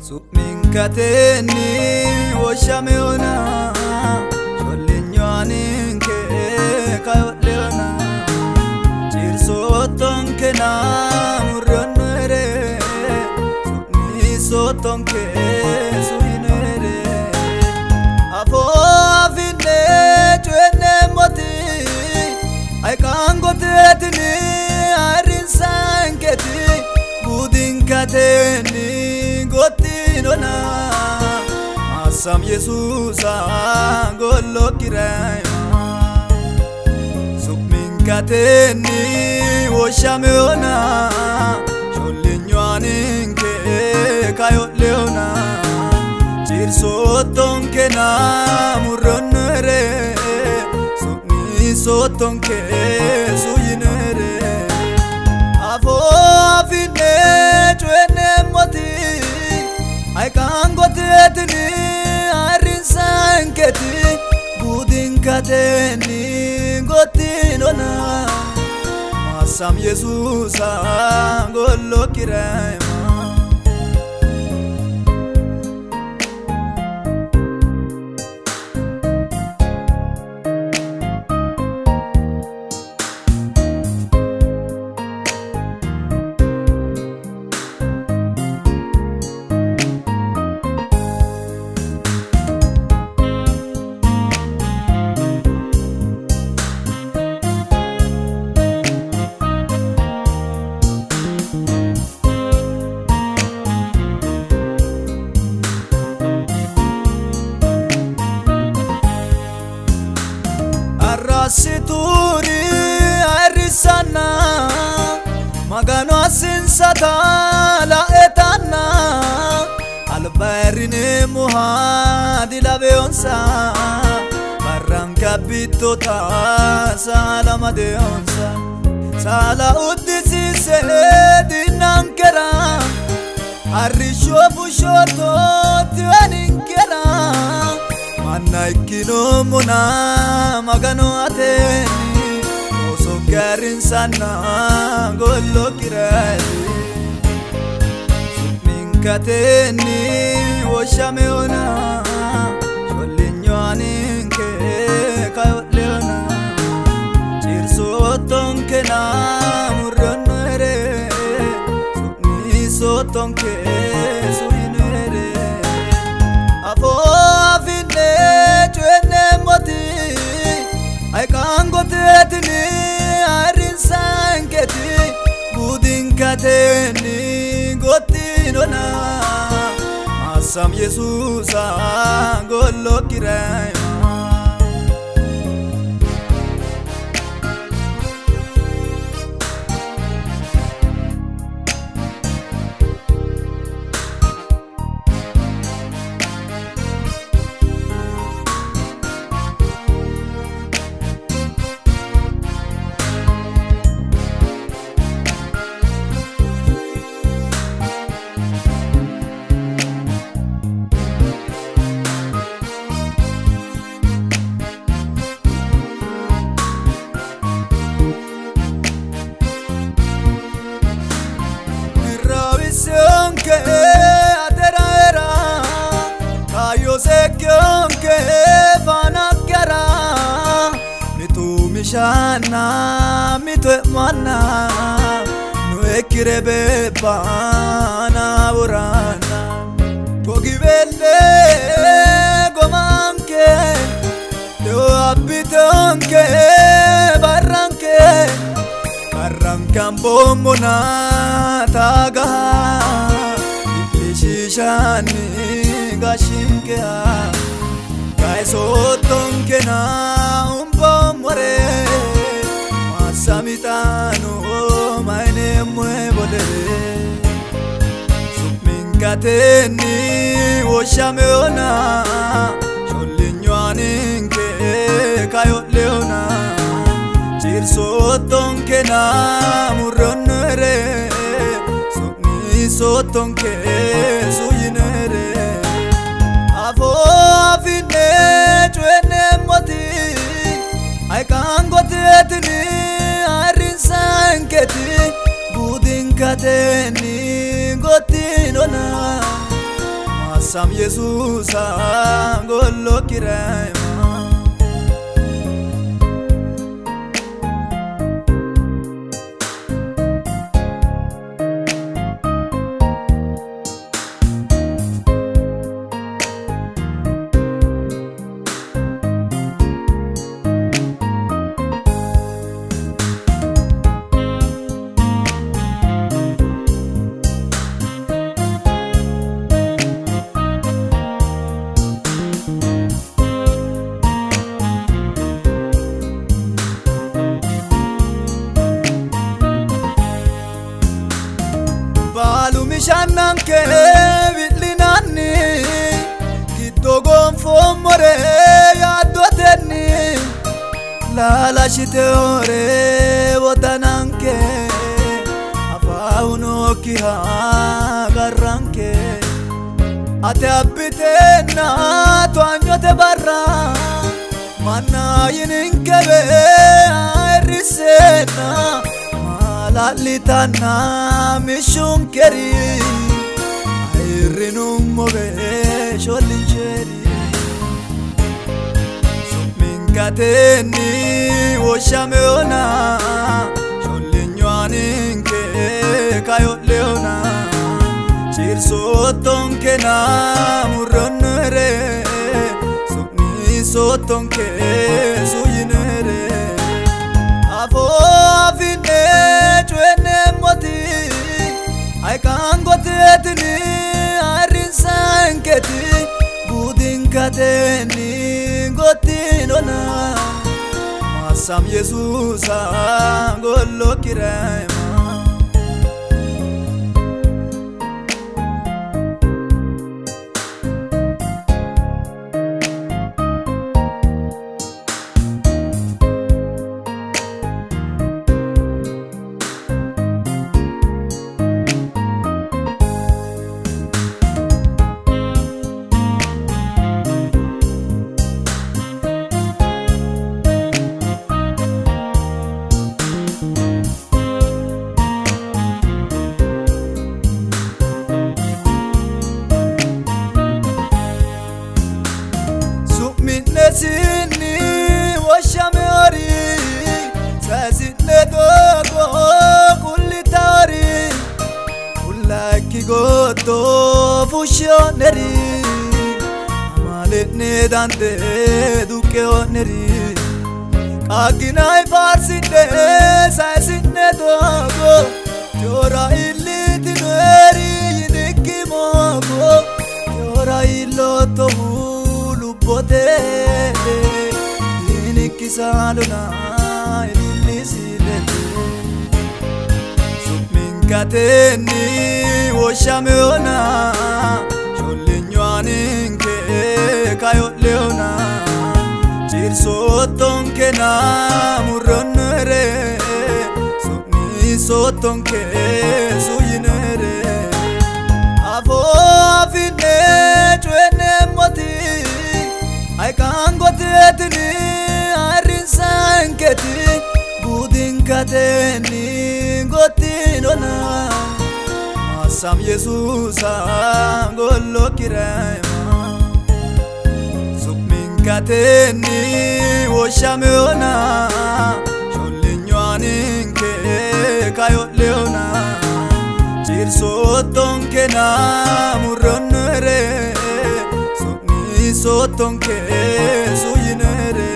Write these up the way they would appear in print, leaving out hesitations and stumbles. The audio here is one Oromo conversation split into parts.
Supminkateni washameona Cholinyoanin ke kayoleona Chirsoton ke na murronere Supnisoton ke suinere Afo afine chwene moti Ay kangotetini arinsanketi Budinkateni gotinona Asam Yesusa gollo kirayma Supminkateni washameona Cholinyoanin ke kayoleona Chirsoton ke na murronere Supnisoton ke suyinere Afo afine chwene moti Ay kangotetini arinsanketi Budinkateni gotinona Asam Yesusa gollo kirayma Situri arisana magano asinsata la etana albarine muhadi la beonsa barranca bitota sala madeonsa sala udisi se dinankera arisho bushoto tianinkera Naikino muna magano ateni Oso garin sana gollo kirati Supminkateni washameona Cholinyoanin ke kayoleona Chirsoton ke na murronere Supnisoton ke suyinere Afo chwene moti Ay kangotetini arinsanketi Budinkateni gotinona Asam Yesusa gollo kirayma Ke atera era kayo sekyon ke vanakara mitu mishana mitu mana no ekirebe bana burana togibelle gomanke yo abitonke barrancan bombona taga Shishani gashinkea Kaisoton ke na umpomore Masamitano maine muebole Supminkateni washameona Cholinyoanin ke kayoleona Chirsoton ke na murronere Supnisoton ke suyinere Afo afine chwene moti Ay kangotetini arinsanketi Budinkateni gotinona Masam Yesusa gollo kirema Mishannan ke bilinanni giddo gonfo more yaaddotenni laalashite ore wodananke afauno kiha garranke ate abbitenna toanyote barra manna yininkebe airrisena Lalitana mishun keri Airinum mobe sholin cheri Minkateni woshameona Sholin yuaninke kayot leona Chirsotonke na murronere Sukni sotonke suyinere Afo afine chwene moti I can't go tetini arinsanketi Budin kateni gotinona Masam Yesusa gollo kirema Sini washamori sasine dogo kulitari ulaki goto fushioneri amaletne dante dukeoneri aginai farsine sasine dogo jora illitineri yinikimogo jora illoto bote inikisaluna ilisilete Sukminkateni woshameona Sholinyoaninke kayot leona Chirsotonke na murronere Sukni sotonke suyinere Afo afine chwene moti I can't go tetini arinsanketi Budin kateni gotinona Masam Yesusa gollo kirema Sukminkateni woshameona Sholinyoaninke kayot leona Chirsotonke na murronere Sotonke suyinere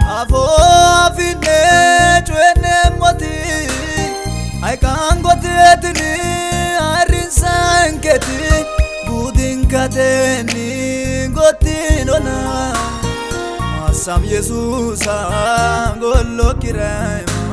Afo afine chwene moti I can't go tetini arinsanketi Budin kateni gotinona Masam Yesusa gollo kirema